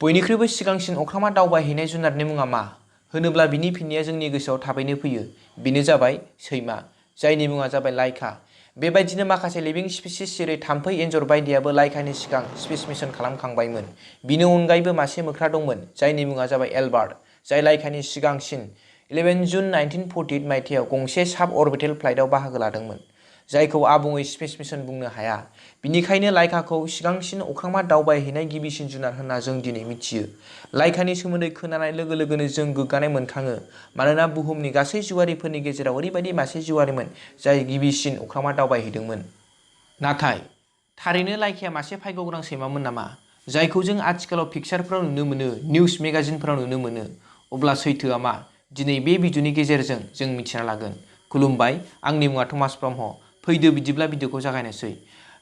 बयनिख्रुइबो सिगांसिन अख्राङाव दावबायहैनाय जुनारनि मुङा मा होनोब्ला बिनि फिननाया जोंनि गोसोआव थाबैनो फैयो। बेनो जाबाय सैमा, जायनि मुङा जाबाय लाइका। बेबायदिनो माखासे लिभिं स्पिसिस जेरै थाम्फै एन्जर बायदियाबो लाइकानि सिगां स्पेस मिशन खालामखांबायमोन। बिनि अनगायैबो मासे मोख्रा दंमोन जायनि मुङा जाबाय एलबार्ट, जाय लाइकानि सिगांसिन 11 जुन 1948 मायथाइयाव गंसे साब अरबिटेल फ्लाइटआव बाहागो लादोंमोन, जायखौ आबुङै स्पेस मिशन बुंनो हाया। बिनिखायनो लाइकाखौ सिगांसिन अख्राङाव दावबायहैनाय गिबिसिन जुनार होनना जों दिनै मिथियो। लाइकानि सोमोन्दै खोनानाय लोगो लोगोनो जों गोग्गानाय मोनखाङो, मानोना बुहुमनि गासै जिउआरिफोरनि गेजेराव ओरैबायदि मासे जिउआरिमोन जाय गिबिसिन अख्राङाव दावबायहैदोंमोन। नाथाय थारैनो लाइकाया मासे भाग्यगोनां सैमामोन नामा, जायखौ जों आथिखालाव पिक्चारफोराव नुनो मोनो, निउज मेगाजिनफोराव नुनो मोनो? अब्ला सैथोआ मा? दिनै बे भिडिअनि गेजेरजों जों मिथिना लागोन। खुलुमबाय, आंनि मुङा टमास ब्रह्म। फैदो बिदिब्ला भिडिअखौ जागायनोसै।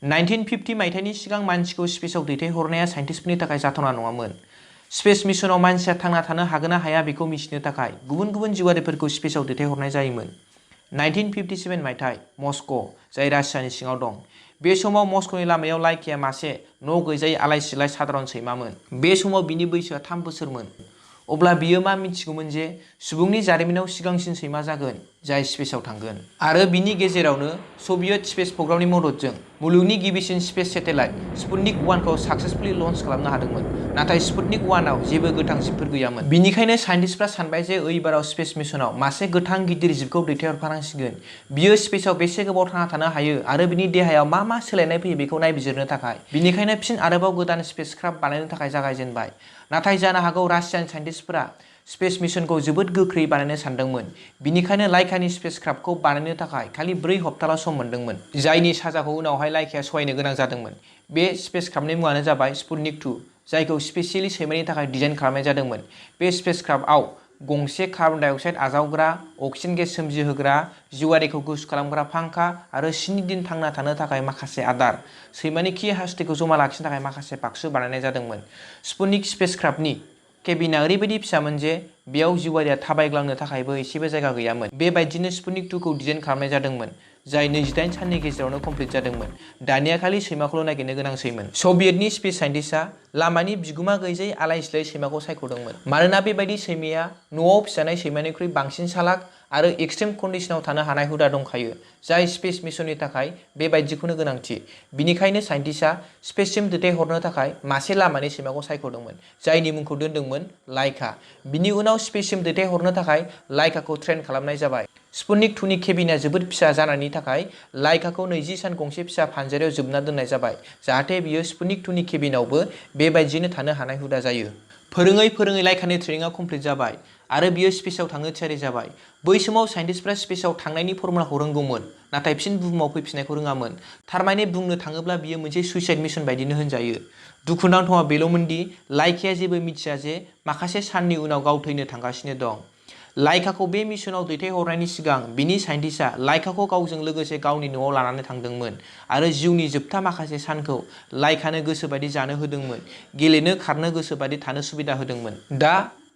1950 मायथाइनि सिगां मानसिखौ स्पेसआव दैथायहरनाया साइन्टिस्टफोरनि थाखाय जाथावना नङामोन। स्पेस मिशनाव मानसिया थांना थानो हागोन ना हाया बेखौ मिथिनो थाखाय गुबुन गुबुन जिउआरिफोरखौ स्पेसआव दैथायहरनाय जायोमोन। 1957 मायथाइ, मस्को, जाय रासियानि सिङाव दं। बे समाव मस्कोनि लामायाव लाइकाया मासे न' गैजायै आलाय-सिलाय सादारन सैमामोन। बे समाव बिनि बैसोआ 3 बोसोरमोन। अब्ला बियो मा मिथिगौमोन जे सुबुंनि जारिमिनाव सिगांसिन सैमा जागोन जाय स्पेसआव थांगोन। आरो बिनि गेजेरावनो सभियेट स्पेस प्रग्रामनि मददजों मुलुगनि गिबिसिन स्पेस सेटेलाइट स्पुटनिक 1 खौ साक्सेसफुलि लन्च खालामनो हादोंमोन। नाथाय स्पुटनिक 1 आव जेबो गोथां जिबफोर गैयामोन। बिनिखायनो साइन्टिस्टफ्रा सानबाय जे एबाराव स्पेस मिशनाव मासे गोथां गिदिर जिबखौ दैथायहरफानांसिगोन। बियो स्पेसआव बेसे गोबाव थांना थानो हायो आरो बिनि देहायाव मा मा सोलायनाय फैयो बेखौ नायबिजिरनो थाखाय। बिनिखायनो फिन आरोबाव गोदान स्पेसक्राफ्ट बानायनो थाखाय जागायजेनबाय। नाथाय जानो हागौ रासियान साइन्टिस्टफोरा स्पेस मिशनखौ जोबोद गोख्रै बानायनो सानदोंमोन। बिनिखायनो लाइकानि स्पेसक्राफ्टखौ बानायनो थाखाय खालि 4 हप्ताल' सम मोनदोंमोन, जायनि साजाखौ उनावहाय लाइकाया सहायनो गोनां जादोंमोन। बे स्पेसक्राफ्टनि मुङानो जाबाय स्पुटनिक 2, जायखौ स्पेसियेलि सैमानि थाखाय डिजाइन खालामनाय जादोंमोन। बे स्पेसक्राफ्टआव गंसे कार्बन डाइ अक्साइड आजावग्रा, अक्सिजेन गेस सोमजिहोग्रा, जिउआरिखौ गुसु खालामग्रा फांखा आरो 7 दिन थांना थानो थाखाय माखासे आदार, सैमानि खि हासुदैखौ जमा लाखिनो थाखाय माखासे बाक्सु बानायनाय जादोंमोन। स्पुटनिक स्पेसक्राफ्टनि केबिनआ ओरैबायदि फिसामोन जे बेयाव जिउआरिया थाबायग्लांनो थाखायबो एसेबो जायगा गैयामोन। बेबायदिनो स्पुटनिक 2 खौ डिजाइन खालामनाय जादोंमोन, जाय 28 साननि गेजेरावनो कमप्लिट जादोंमोन। दानिया खालि सैमाखौल' नागिरनो गोनांसैमोन। सभियेटनि स्पेस साइन्टिस्टआ लामानि बिगुमा गैजायै आलाय-सिलाय सैमाखौ सायख'दोंमोन, मानोना बेबायदि सैमाया न'आव फिजानाय सैमानिख्रुइ बांसिन चालाक आरो एक्सट्रिम कन्डिशनाव थानो हानाय हुदा दंखायो, जाय स्पेस मिशननि थाखाय बेबायदिखौनो गोनांथि। बिनिखायनो साइन्टिस्टआ स्पेससिम दैथायहरनो थाखाय मासे लामानि सैमाखौ सायख'दोंमोन, जायनि मुंखौ दोनदोंमोन लाइका। बिनि उनाव स्पेससिम दैथायहरनो थाखाय लाइकाखौ ट्रेन खालामनाय जाबाय। स्पुटनिक 2 नि केबिनआ जोबोद फिसा जानायनि थाखाय लाइकाखौ 20 सान गंसे फिसा फानजारियाव जोबना दोननाय जाबाय, जाहाथे बियो स्पुटनिक 2 नि केबिनआवबो बेबायदिनो थानो हानाय हुदा जायो। फोरोङै फोरोङै लाइकानि ट्रेनिंआ कमप्लिट जाबाय आरो बियो स्पेसआव थांनो थियारि जाबाय। बै समाव साइन्टिस्टफ्रा स्पेसआव थांनायनि फर्मुलाखौ रोंगौमोन, नाथाय फिन बुहुमाव फैफिननायखौ रोङामोन। थारमाने बुंनो थाङोब्ला बियो मोनसे सुइसाइड मिशन बायदिनो होनजायो। दुखुनांथावआ बेल'मोन दि लाइकाया जेबो मिथिया जे माखासे साननि उनाव गाव थैनो थांगासिनो दं। लाइकाखौ बे मिशनाव दैथायहरनायनि सिगां बिनि साइन्टिस्टआ लाइकाखौ गावजों लोगोसे गावनि न'आव लानानै थांदोंमोन आरो जिउनि जोबथा माखासे सानखौ लाइकानो गोसोबायदि जानो होदोंमोन, गेलेनो खारनो गोसोबायदि थानो सुबिदा होदोंमोन। दा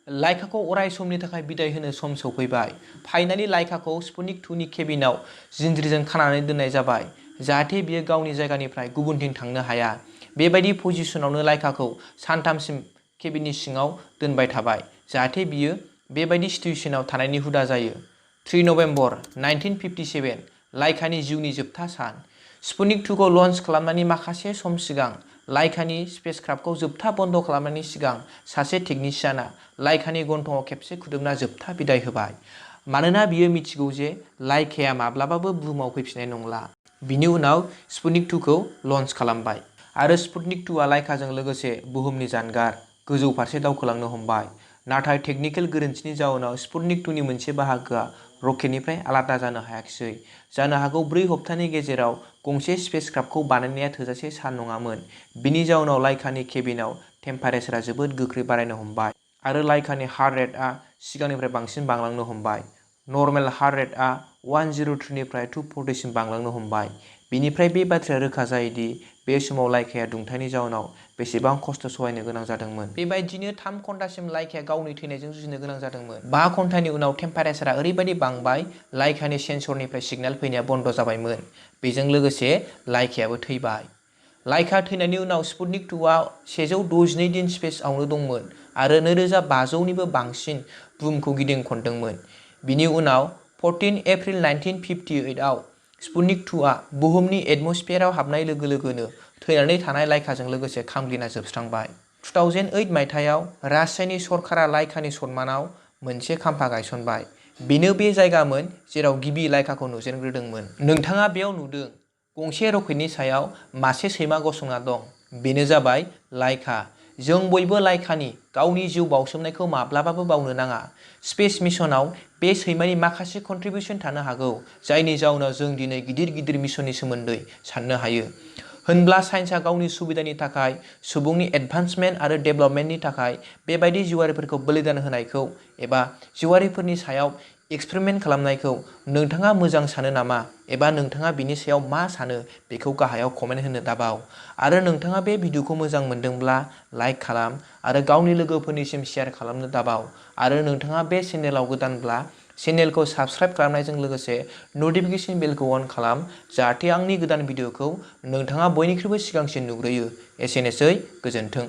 लाइकाखौ अराय समनि थाखाय बिदाय होनो सम सौफैबाय। फाइनालि लाइकाखौ स्पुटनिक 2 नि केबिनआव जिनज्रिजों खानानै दोननाय जाबाय, जाहाथे बियो गावनि जायगानिफ्राय गुबुनथिं थांनो हाया। बेबायदि पजिशनावनो लाइकाखौ सानथामसिम केबिननि सिङाव दोनबाय थाबाय, जाहाथे बियो बेबायदि सिटुएशनाव थानायनि हुदा जायो। 3 नबेम्बर 1957, लाइकानि जिउनि जोबथा सान। स्पुटनिक 2 खौ लन्च खालामनायनि माखासे सम सिगां लाइकानि स्पेसक्राफ्टखौ जोबथा बन्द खालामनायनि सिगां सासे टेकनिशियाना लाइकानि गन्थंआव खेबसे खुदुमना जोबथा बिदाय होबाय, मानोना बियो मिथिगौ जे लाइकाया माब्लाबाबो बुहुमाव फैफिननाय नंला। बिनि उनाव स्पुटनिक 2 खौ लन्च खालामबाय आरो स्पुटनिक 2 आ लाइकाजों लोगोसे बुहुमनि जानगार गोजौ फारसे दावखोलांनो हमबाय। नाथाय टेकनिकेल गोरोन्थिनि जाउनाव स्पुटनिक 2 नि मोनसे बाहागोआ रकेटनिफ्राय आलादा जानो हायाखिसै। जानो हागौ 4 हप्तानि गेजेराव गंसे स्पेसक्राफ्टखौ बानायनाया थोजासे सान नङामोन। बिनि जाउनाव लाइकानि केबिनआव टेम्पारेचारआ जोबोद गोख्रै बारायनो हमबाय आरो लाइकानि हार्ट रेटआ सिगांनिफ्राय बांसिन बांलांनो हमबाय। नर्मेल हार्ट रेटआ 103 निफ्राय 240 सिम बांलांनो हमबाय। बेनिफ्राय बे बाथ्राया रोखा जायो दि बे समाव लाइकाया दुंथायनि जाउनाव बेसेबां खस्थ' सहायनो गोनां जादोंमोन। बेबायदिनो 3 घन्टासिम लाइकाया गावनि थैनायजों जुजिनो गोनां जादोंमोन। 5 घन्टानि उनाव टेम्पारेचारआ ओरैबायदि बांबाय, लाइकानि सेन्सरनिफ्राय सिगनेल फैनाया बन्द जाबायमोन। बेजों लोगोसे लाइकायाबो थैबाय। लाइका थैनायनि उनाव स्पुटनिक 2आ 162 दिन स्पेसआवनो दंमोन आरो 2500निबो बांसिन बुहुमखौ गिदिं खनदोंमोन। बिनि उनाव 14 एप्रिल 1958 आव स्पुटनिक 2आ बुहुमनि एटमस्फियाराव हाबनाय लोगो लोगोनो थैनानै थानाय लाइकाजों लोगोसे खामग्लिना जोबस्रांबाय। 2008 मायथाइयाव रासियानि सरकारा लाइकानि सन्मानाव मोनसे खाम्फा गायसनबाय। बेनो बे जायगामोन जेराव गिबि लाइकाखौ नुजेनग्रोदोंमोन। नोंथाङा बेयाव नुदों गंसे रकेटनि सायाव मासे सैमा गसंना दं। बेनो जाबाय लाइका। जों बयबो लाइकानि गावनि जिउ बाउसोमनायखौ माब्लाबाबो बावनो नाङा। स्पेस मिशनाव बे सैमानि माखासे कन्ट्रिबिउसन थानो हागौ जायनि जाउनाव जों दिनै गिदिर गिदिर मिशननि सोमोन्दै साननो हायो। होनब्ला साइन्सआ गावनि सुबिदानि थाखाय सुबुंनि एडभान्समेन्ट आरो डेभेलपमेन्टनि थाखाय बेबायदि जिउआरिफोरखौ बलिदान होनायखौ एबा जिउआरिफोरनि सायाव एक्सपेरिमेन्ट खालामनायखौ नोंथाङा मोजां सानो नामा एबा नोंथाङा बिनि सायाव मा सानो बेखौ गाहायाव कमेन्ट होनो दाबाव। आरो नोंथाङा बे भिडिअखौ मोजां मोनदोंब्ला लाइक खालाम आरो गावनि लोगोफोरनिसिम शेयार खालामनो दाबाव। आरो नोंथाङा बे चेनेलाव गोदानब्ला चेनेलखौ साबस्क्राइब खालामनायजों लोगोसे नटिफिकेसन बेलखौ अन खालाम जाहाथे आंनि गोदान भिडिअखौ नोंथाङा बयनिख्रुइबो सिगांसिन नुग्रोयो। एसेनोसै, गोजोन्थों।